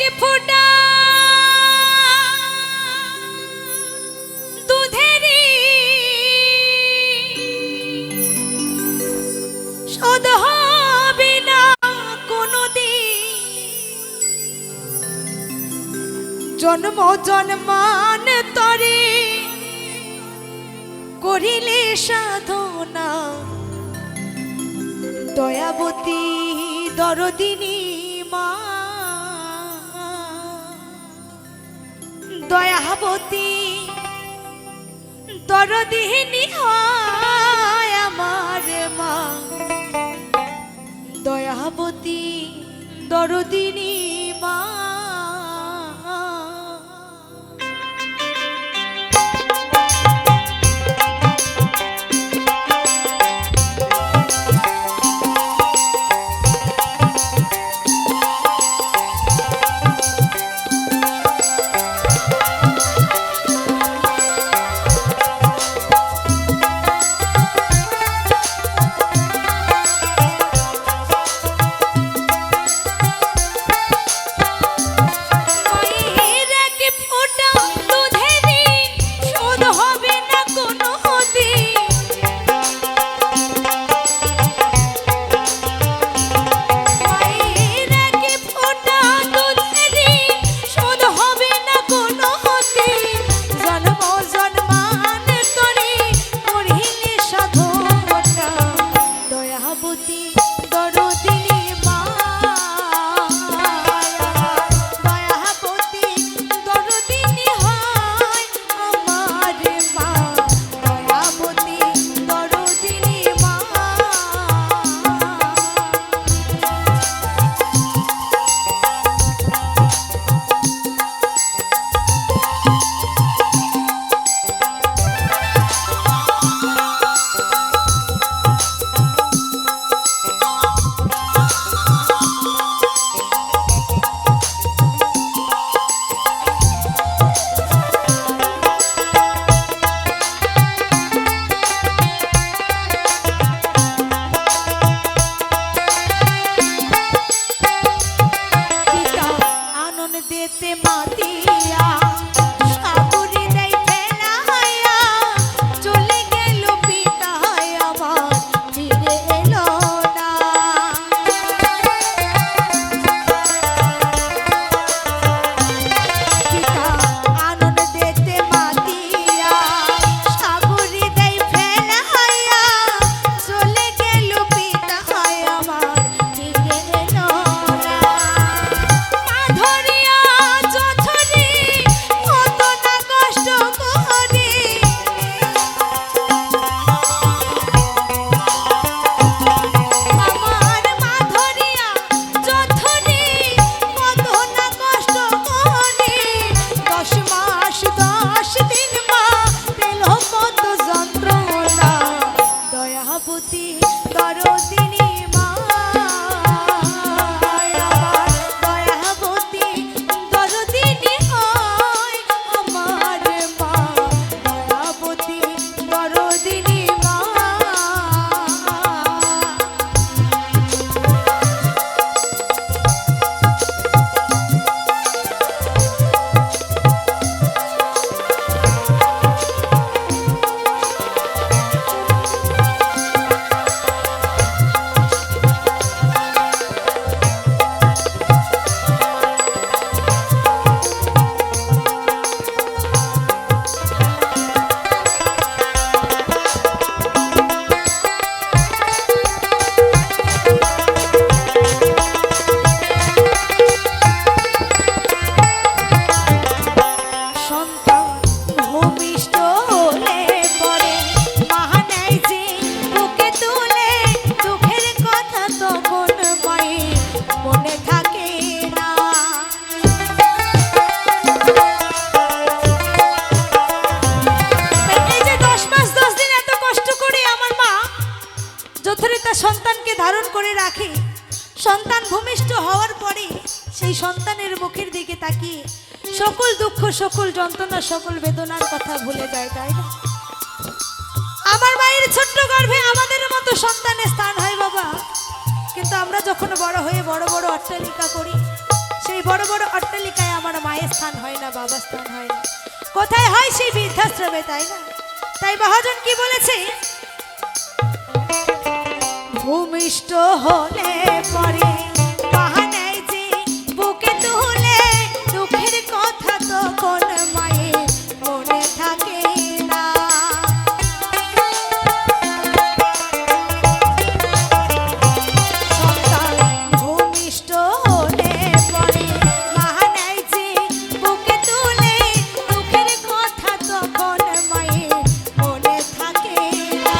কি ফোঁটা দুধেরই শোধ হবে না কোনোদিন, জন্ম জন্মান্তরে করিলে সাধনা। দয়াবতী দরদিনী মা, দয়াবতী দরদিনী হয় আমার মা, দয়াবতী দরদিনী মা। সন্তান ভূমিষ্ঠ হওয়ার পরে সেই সন্তানের মুখের দিকে তাকিয়ে সকল দুঃখ সকল যন্ত্রণা সকল বেদনার কথা ভুলে যায়, তাই না? আমার মায়ের ছোট্ট গর্ভে আমাদের মতো সন্তানের স্থান হয় বাবা, কিন্তু আমরা যখন বড় হয়ে বড় বড় অট্টালিকা করি, সেই বড় বড় অট্টালিকায় আমার মায়ের স্থান হয় না, বাবার স্থান হয় না, কোথায় হয় সেই বৃদ্ধাশ্রমে, তাই না? তাই মহাজন কি বলেছে, ভূমিষ্ঠ হলে পরে বাহানায় যে বুকে তুলে দুঃখের কথা তখন মায়ের মনে থাকে না। সন্তান ভূমিষ্ঠ হলে পরে বাহানায় যে বুকে তুলে দুঃখের কথা তখন মায়ের মনে থাকে না।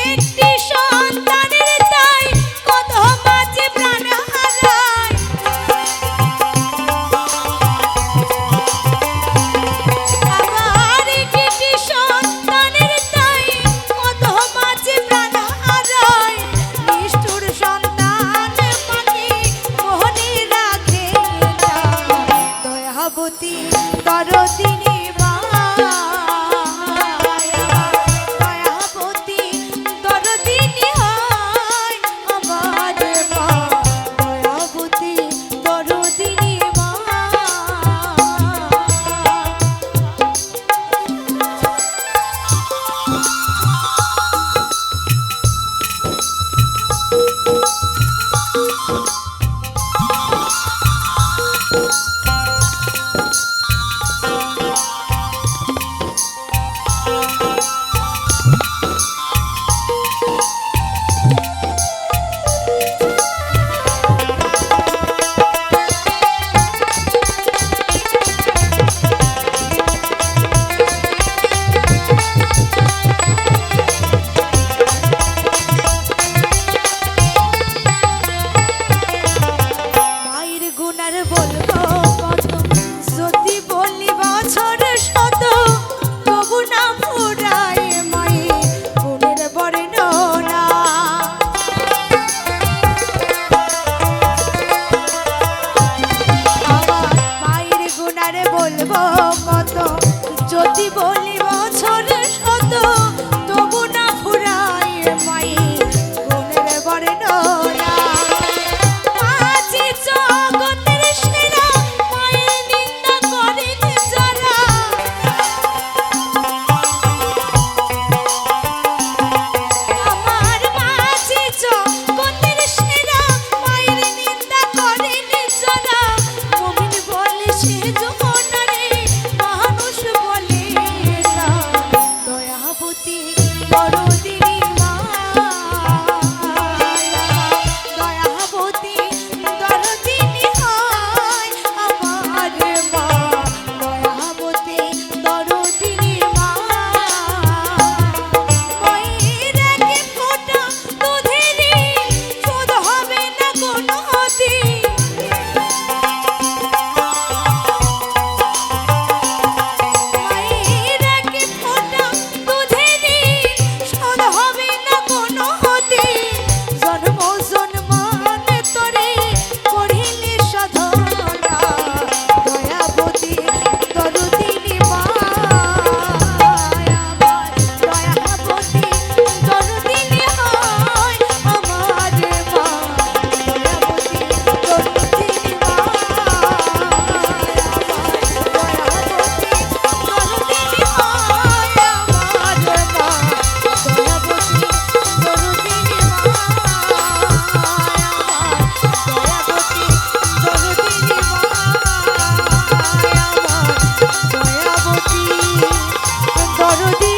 একটি সন্তানের তাই কত মাঝে প্রাণ হারায়, আবার একটি সন্তানের তাই কত মাঝে প্রাণ হারায়। নিষ্ঠুর সন্তান মাকে মোহনে রাখে না, দয়াবতী দরদিনী মা, দয়াবতী দরদিনী হয় আমার মা, দয়াবতী দরদিনী মা। মায়ের গুণার বলবো কত, যদি বলি বছর শত, তবু না ফুরায় মায়ের গুণের বর্ণনা। আমার মায়ের গুণার বলবো কত, যদি বলি বছর শত, তবু না ফুরায় মায়ের গুণের বর্ণনা। পাঁচে জগতের সেরা মায়ের নিন্দা করেন যারা, আমার পাঁচে জগতের সেরা মায়ের নিন্দা করেন যারা। মুমিন বলে সে যমুনারে, মানুষ বলে না, দয়াবতী দরদিনী মা, দয়াবতী দরদিনী হয় আমার মা, দয়াবতী দরদিনী মা। মায়ের এক ফোঁটা দুধেরই শোধ হবে না কোনো দিন, মায়ের এক ফোঁটা দুধেরই শোধ হবে না কোনো দিন। জন্ম জন্মানে তরে করিলে সাধনা, দয়াবতী দরদিনী মা, আমার দয়াবতী দরদিনী হয় আমার মা, দয়াবতী দরদিনী মা, দরদি